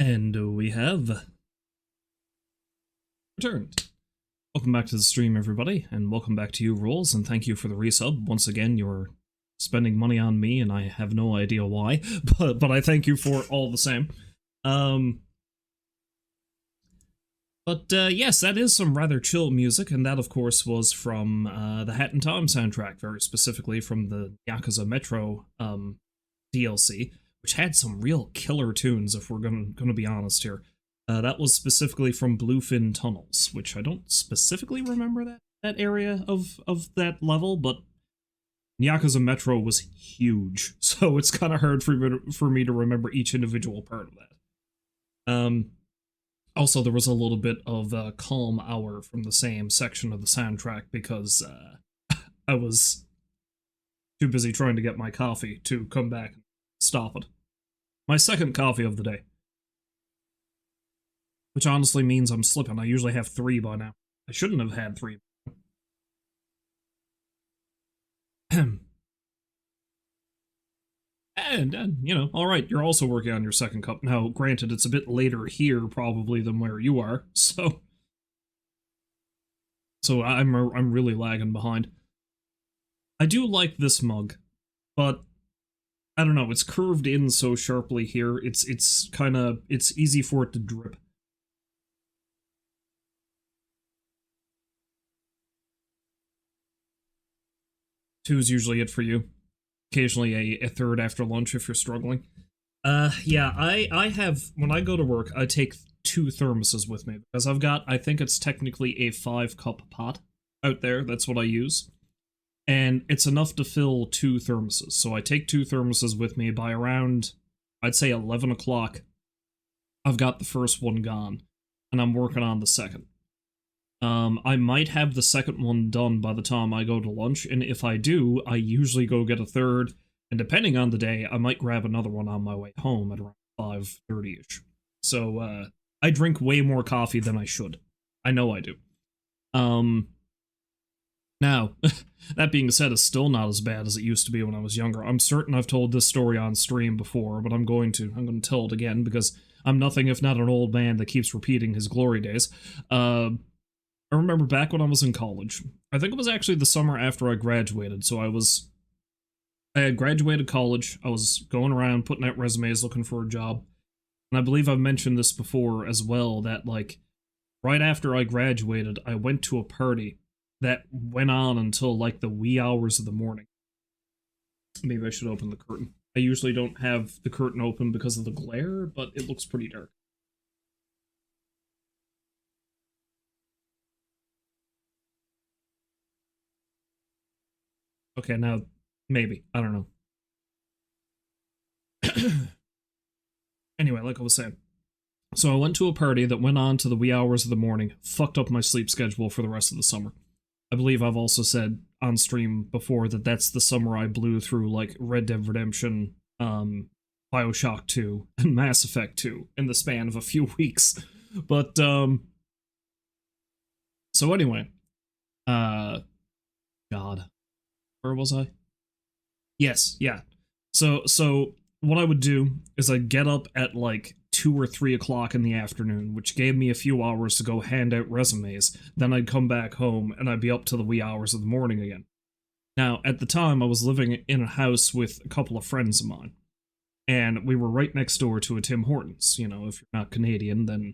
And we have returned. Welcome back to the stream, everybody, and welcome back to you, Rolls, and thank you for the resub. Once again, you're spending money on me, and I have no idea why, but I thank you for all the same. Yes, that is some rather chill music, and that, of course, was from the Hat and Tom soundtrack, very specifically from the Yakuza Metro DLC, which had some real killer tunes, if we're gonna be honest here. That was specifically from Bluefin Tunnels, which I don't specifically remember that area of that level, but Yakuza Metro was huge, so it's kind of hard for me to remember each individual part of that. Also, there was a little bit of a calm hour from the same section of the soundtrack because I was too busy trying to get my coffee to come back and stop it. My second coffee of the day. Which honestly means I'm slipping. I usually have 3 by now. I shouldn't have had 3. And, you know, alright, you're also working on your second cup. Now, granted, it's a bit later here, probably, than where you are, so I'm really lagging behind. I do like this mug, but I don't know, it's curved in so sharply here, it's easy for it to drip. Two is usually it for you. Occasionally a third after lunch if you're struggling. Yeah, I have, when I go to work, I take 2 thermoses with me, because I've got, I think it's technically a 5-cup pot out there, that's what I use. And it's enough to fill 2 thermoses, so I take 2 thermoses with me. By around, I'd say 11 o'clock, I've got the first one gone, and I'm working on the second. I might have the second one done by the time I go to lunch, and if I do, I usually go get a third, and depending on the day, I might grab another one on my way home at around 5:30ish. So, I drink way more coffee than I should. I know I do. Now, that being said, it's still not as bad as it used to be when I was younger. I'm certain I've told this story on stream before, but I'm going to tell it again, because I'm nothing if not an old man that keeps repeating his glory days. I remember back when I was in college. I think it was actually the summer after I graduated, so I had graduated college, I was going around putting out resumes looking for a job, and I believe I've mentioned this before as well, that, like, right after I graduated, I went to a party that went on until, like, the wee hours of the morning. Maybe I should open the curtain. I usually don't have the curtain open because of the glare, but it looks pretty dark. Okay, now, maybe. I don't know. Anyway, like I was saying. So I went to a party that went on to the wee hours of the morning, fucked up my sleep schedule for the rest of the summer. I believe I've also said on stream before that that's the summer I blew through, like, Red Dead Redemption, Bioshock 2, and Mass Effect 2 in the span of a few weeks. But, so anyway. God. Where was I? Yes, yeah. So what I would do is I'd get up at like 2 or 3 o'clock in the afternoon, which gave me a few hours to go hand out resumes. Then I'd come back home and I'd be up to the wee hours of the morning again. Now, at the time, I was living in a house with a couple of friends of mine, and we were right next door to a Tim Hortons. You know, if you're not Canadian, then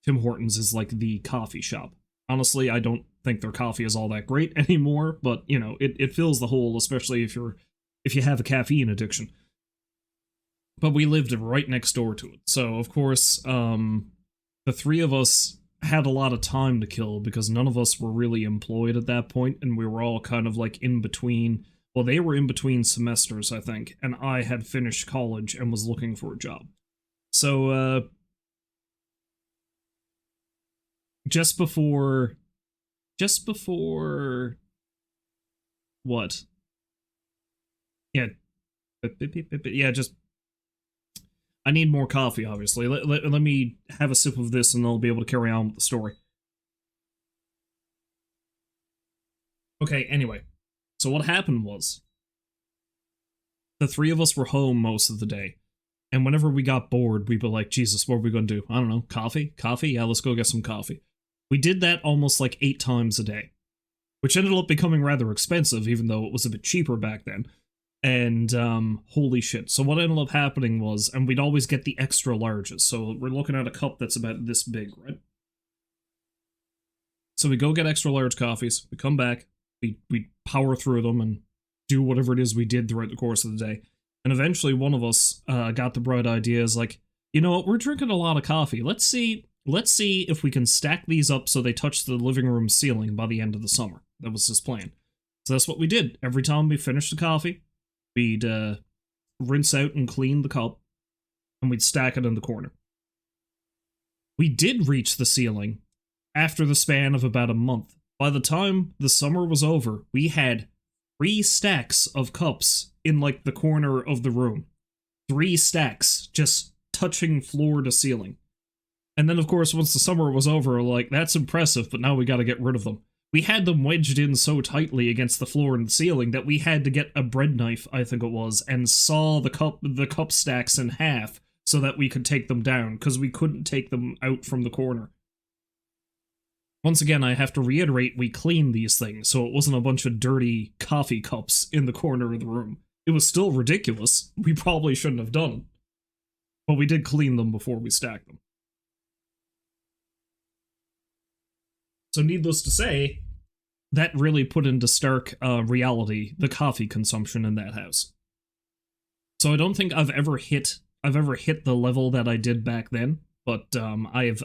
Tim Hortons is like the coffee shop. Honestly, I don't think their coffee is all that great anymore, but, you know, it fills the hole, especially if you have a caffeine addiction. But we lived right next door to it, so, of course, the 3 of us had a lot of time to kill, because none of us were really employed at that point, and we were all kind of, like, in between. Well, they were in between semesters, I think, and I had finished college and was looking for a job. So, just before what? Yeah, just, I need more coffee, obviously. Let me have a sip of this and I'll be able to carry on with the story. Okay, anyway. So what happened was, the 3 of us were home most of the day, And whenever we got bored, we'd be like, Jesus, what are we going to do? I don't know, coffee? Coffee? Yeah, let's go get some coffee. We did that almost like 8 times a day, which ended up becoming rather expensive, even though it was a bit cheaper back then. And holy shit. So what ended up happening was, and we'd always get the extra larges. So we're looking at a cup that's about this big, right? So we go get extra large coffees, we come back, we power through them and do whatever it is we did throughout the course of the day. And eventually one of us got the bright idea, is like, you know what, we're drinking a lot of coffee. Let's see if we can stack these up so they touch the living room ceiling by the end of the summer. That was his plan. So that's what we did. Every time we finished the coffee, we'd rinse out and clean the cup, and we'd stack it in the corner. We did reach the ceiling after the span of about a month. By the time the summer was over, we had 3 stacks of cups in, like, the corner of the room. 3 stacks, just touching floor to ceiling. And then, of course, once the summer was over, like, that's impressive, but now we gotta get rid of them. We had them wedged in so tightly against the floor and the ceiling that we had to get a bread knife, I think it was, and saw the cup stacks in half so that we could take them down, because we couldn't take them out from the corner. Once again, I have to reiterate, we cleaned these things, so it wasn't a bunch of dirty coffee cups in the corner of the room. It was still ridiculous. We probably shouldn't have done it. But we did clean them before we stacked them. So needless to say, that really put into stark reality the coffee consumption in that house. So I don't think I've ever hit the level that I did back then. But I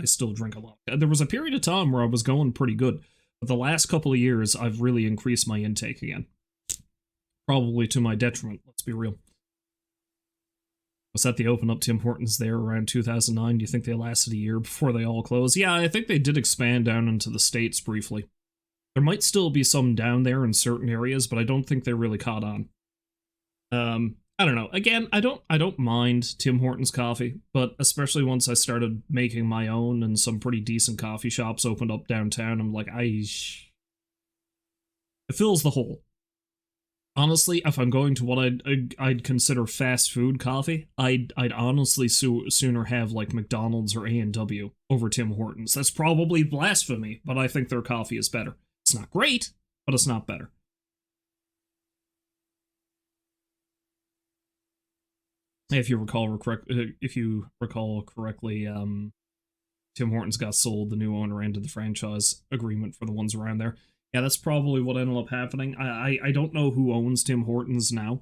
still drink a lot. There was a period of time where I was going pretty good, but the last couple of years I've really increased my intake again. Probably to my detriment, let's be real. Was that the open up Tim Hortons there around 2009? Do you think they lasted a year before they all closed? Yeah, I think they did expand down into the States briefly. There might still be some down there in certain areas, but I don't think they really caught on. I don't know. Again, I don't mind Tim Hortons coffee, but especially once I started making my own and some pretty decent coffee shops opened up downtown, I'm like, it fills the hole. Honestly, if I'm going to what I'd consider fast food coffee, I'd honestly sooner have like McDonald's or A&W over Tim Hortons. That's probably blasphemy, but I think their coffee is better. It's not great, but it's not better. If you recall correctly, Tim Hortons got sold. The new owner ended the franchise agreement for the ones around there. Yeah, that's probably what ended up happening. I don't know who owns Tim Hortons now.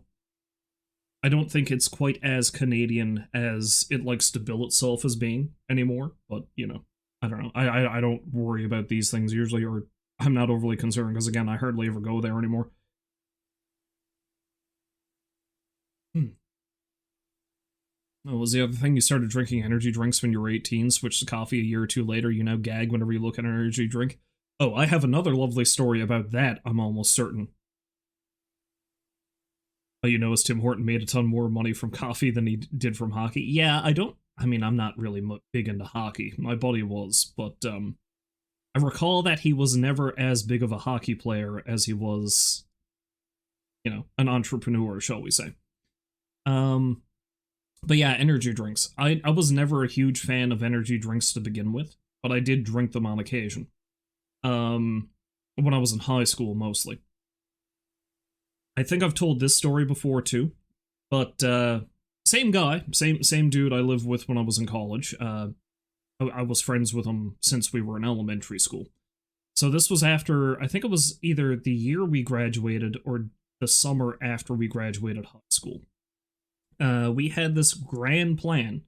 I don't think it's quite as Canadian as it likes to bill itself as being anymore. But, you know, I don't know. I don't worry about these things usually, or I'm not overly concerned because, again, I hardly ever go there anymore. Oh, was the other thing, you started drinking energy drinks when you were 18, switched to coffee a year or 2 later, you now gag whenever you look at an energy drink? Oh, I have another lovely story about that, I'm almost certain. Oh, you notice Tim Horton made a ton more money from coffee than he did from hockey? Yeah, I'm not really big into hockey. My buddy was, but I recall that he was never as big of a hockey player as he was, you know, an entrepreneur, shall we say. But yeah, energy drinks. I was never a huge fan of energy drinks to begin with, but I did drink them on occasion. When I was in high school, mostly. I think I've told this story before, too. But, same guy, same dude I lived with when I was in college. I was friends with him since we were in elementary school. So this was after, I think it was either the year we graduated or the summer after we graduated high school. We had this grand plan.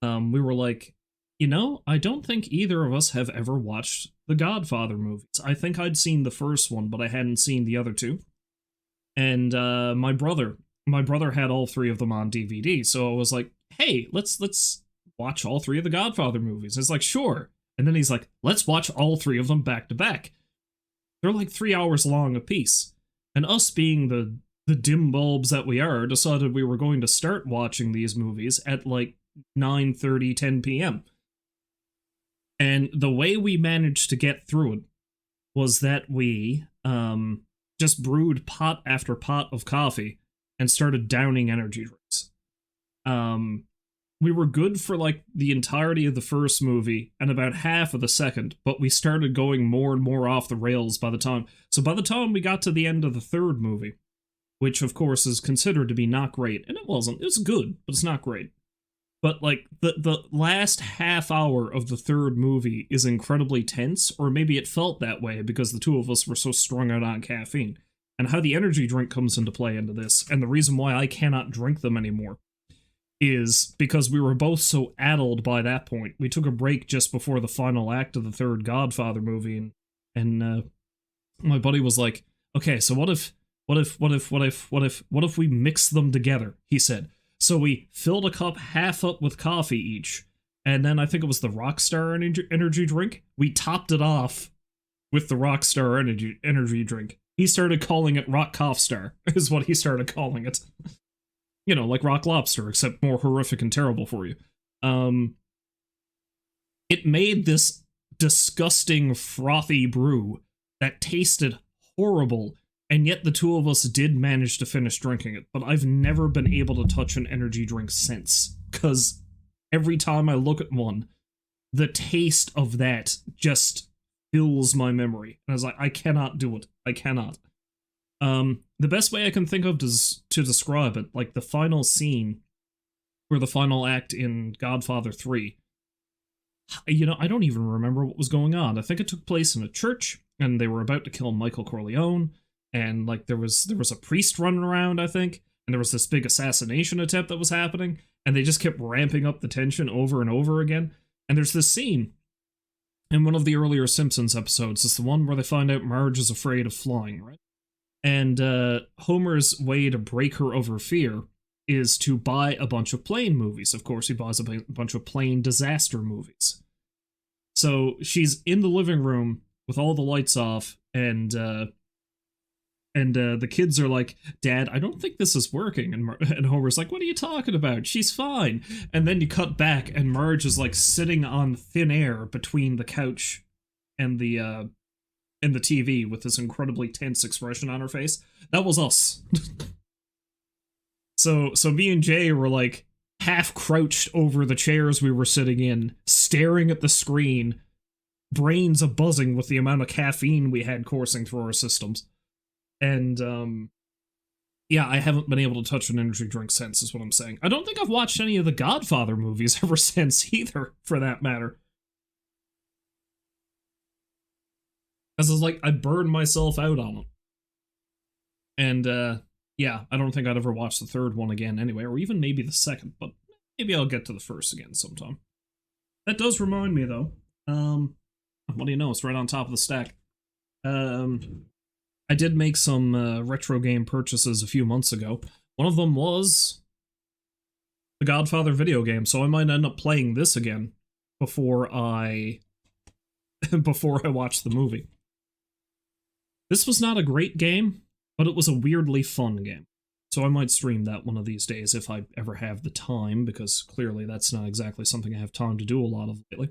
We were like, you know, I don't think either of us have ever watched the Godfather movies. I think I'd seen the first one, but I hadn't seen the other 2. And my brother had all 3 of them on DVD, so I was like, hey, let's watch all 3 of the Godfather movies. It's like, sure. And then he's like, let's watch all 3 of them back to back. They're like 3 hours long apiece. And us being the dim bulbs that we are, decided we were going to start watching these movies at like 9:30, 10 p.m. And the way we managed to get through it was that we just brewed pot after pot of coffee and started downing energy drinks. We were good for like the entirety of the first movie and about half of the second, but we started going more and more off the rails by the time. So by the time we got to the end of the third movie, which of course is considered to be not great, and it wasn't. It was good, but it's not great. But like the last half hour of the third movie is incredibly tense, or maybe it felt that way because the two of us were so strung out on caffeine. And how the energy drink comes into play into this, and the reason why I cannot drink them anymore, is because we were both so addled by that point. We took a break just before the final act of the third Godfather movie, and my buddy was like, "Okay, so what if we mix them together?" He said. So we filled a cup half up with coffee each, and then I think it was the Rockstar energy drink. We topped it off with the Rockstar energy drink. He started calling it Rock Cough Star, is what he started calling it. You know, like Rock Lobster, except more horrific and terrible for you. It made this disgusting, frothy brew that tasted horrible, and yet the two of us did manage to finish drinking it. But I've never been able to touch an energy drink since, because every time I look at one, the taste of that just fills my memory. And I was like, I cannot do it. I cannot. The best way I can think of to describe it, like the final scene, or the final act in Godfather 3, you know, I don't even remember what was going on. I think it took place in a church, and they were about to kill Michael Corleone, and like there was a priest running around, I think, and there was this big assassination attempt that was happening, and they just kept ramping up the tension over and over again. And there's this scene in one of the earlier Simpsons episodes. It's the one where they find out Marge is afraid of flying, right? And Homer's way to break her of her fear is to buy a bunch of plane movies. Of course, he buys a bunch of plane disaster movies. So she's in the living room with all the lights off, and the kids are like, "Dad, I don't think this is working." And Homer's like, "What are you talking about? She's fine." And then you cut back, and Marge is like sitting on thin air between the couch and the TV with this incredibly tense expression on her face. That was us. So me and Jay were like half crouched over the chairs we were sitting in, staring at the screen, brains a-buzzing with the amount of caffeine we had coursing through our systems. And, yeah, I haven't been able to touch an energy drink since, is what I'm saying. I don't think I've watched any of the Godfather movies ever since, either, for that matter. Because it's like, I burned myself out on them. And, yeah, I don't think I'd ever watch the third one again anyway, or even maybe the second, but maybe I'll get to the first again sometime. That does remind me, though. What do you know? It's right on top of the stack. I did make some retro game purchases a few months ago. One of them was the Godfather video game, so I might end up playing this again before I watch the movie. This was not a great game, but it was a weirdly fun game. So I might stream that one of these days if I ever have the time, because clearly that's not exactly something I have time to do a lot of lately.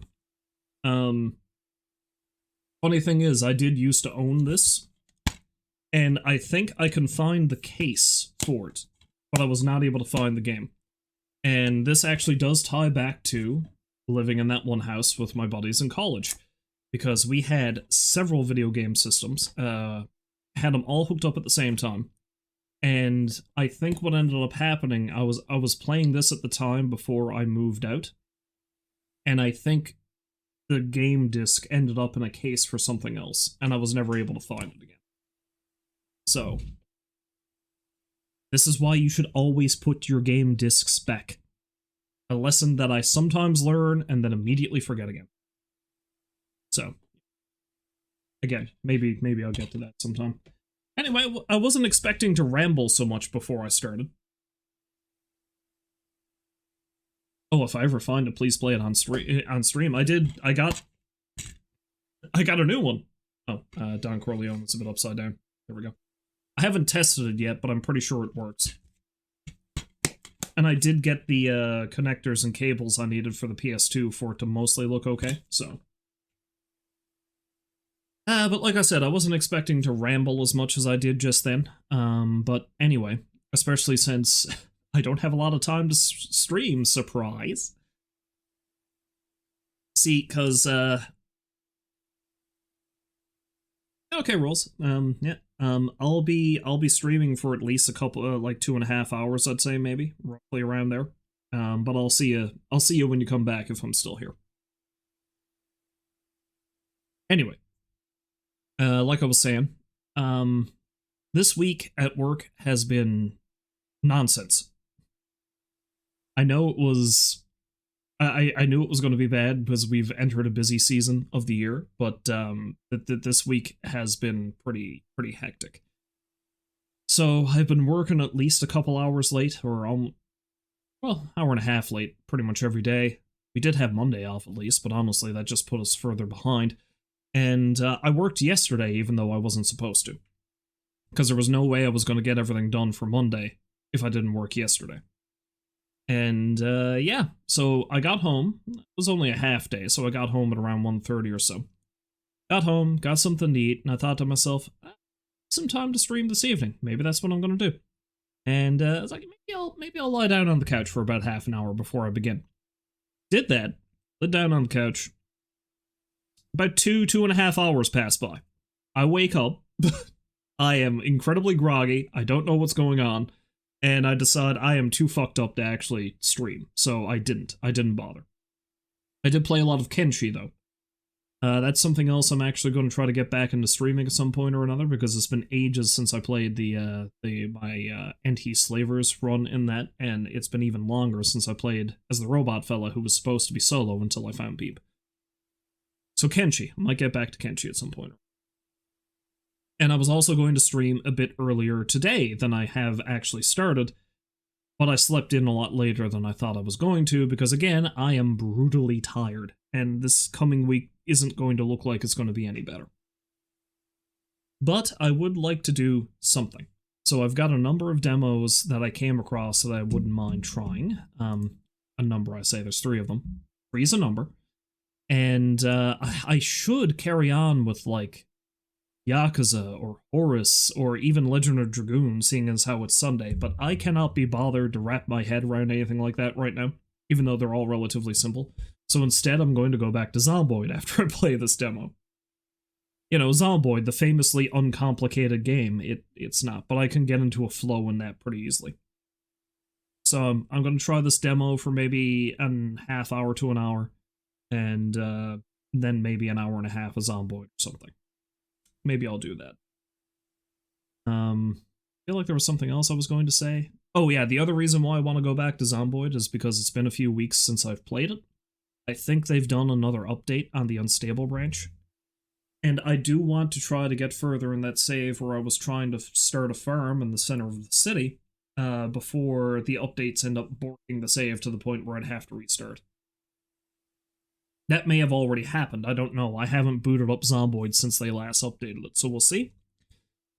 Funny thing is, I did used to own this, and I think I can find the case for it, but I was not able to find the game. And this actually does tie back to living in that one house with my buddies in college, because we had several video game systems, had them all hooked up at the same time. And I think what ended up happening, I was playing this at the time before I moved out, and I think the game disc ended up in a case for something else, and I was never able to find it again. So, this is why you should always put your game discs back. A lesson that I sometimes learn and then immediately forget again. So, again, maybe I'll get to that sometime. Anyway, I wasn't expecting to ramble so much before I started. Oh, if I ever find it, please play it on stream. I got a new one. Oh, Don Corleone. It's a bit upside down. There we go. I haven't tested it yet, but I'm pretty sure it works. And I did get the connectors and cables I needed for the PS2 for it to mostly look okay, so. But like I said, I wasn't expecting to ramble as much as I did just then. But anyway, especially since I don't have a lot of time to stream, surprise. See, because, okay, rules. Yeah. I'll be streaming for at least a couple, like 2.5 hours, I'd say, maybe, roughly around there. But I'll see you when you come back if I'm still here. Anyway, like I was saying, this week at work has been nonsense. I know it was I knew it was going to be bad because we've entered a busy season of the year, but this week has been pretty hectic. So I've been working at least a couple hours late, or well, hour and a half late, pretty much every day. We did have Monday off at least, but honestly, that just put us further behind. And I worked yesterday, even though I wasn't supposed to, because there was no way I was going to get everything done for Monday if I didn't work yesterday. And, yeah, so I got home. It was only a half day, so I got home at around 1:30 or so. Got home, got something to eat, and I thought to myself, some time to stream this evening. Maybe that's what I'm going to do. And I was like, maybe I'll lie down on the couch for about half an hour before I begin. Did that. Lit down on the couch. About 2.5 hours pass by. I wake up. I am incredibly groggy. I don't know what's going on. And I decide I am too fucked up to actually stream. So I didn't bother. I did play a lot of Kenshi, though. That's something else I'm actually going to try to get back into streaming at some point or another, because it's been ages since I played my anti-slavers run in that, and it's been even longer since I played as the robot fella who was supposed to be solo until I found Peep. So Kenshi, I might get back to Kenshi at some point. And I was also going to stream a bit earlier today than I have actually started, but I slept in a lot later than I thought I was going to, because again, I am brutally tired, and this coming week isn't going to look like it's going to be any better. But I would like to do something. So I've got a number of demos that I came across that I wouldn't mind trying. A number, I say, there's 3 of them. 3 is a number. And I should carry on with, like, Yakuza or Horus or even Legend of Dragoon, seeing as how it's Sunday, but I cannot be bothered to wrap my head around anything like that right now, even though they're all relatively simple. So instead, I'm going to go back to Zomboid after I play this demo. You know, Zomboid, the famously uncomplicated game, it's not, but I can get into a flow in that pretty easily. So I'm going to try this demo for maybe a half hour to an hour, and then maybe an hour and a half of Zomboid or something. Maybe I'll do that. I feel like there was something else I was going to say. Oh yeah, the other reason why I want to go back to Zomboid is because it's been a few weeks since I've played it. I think they've done another update on the Unstable branch. And I do want to try to get further in that save where I was trying to start a farm in the center of the city before the updates end up borking the save to the point where I'd have to restart. That may have already happened, I don't know. I haven't booted up Zomboid since they last updated it, so we'll see.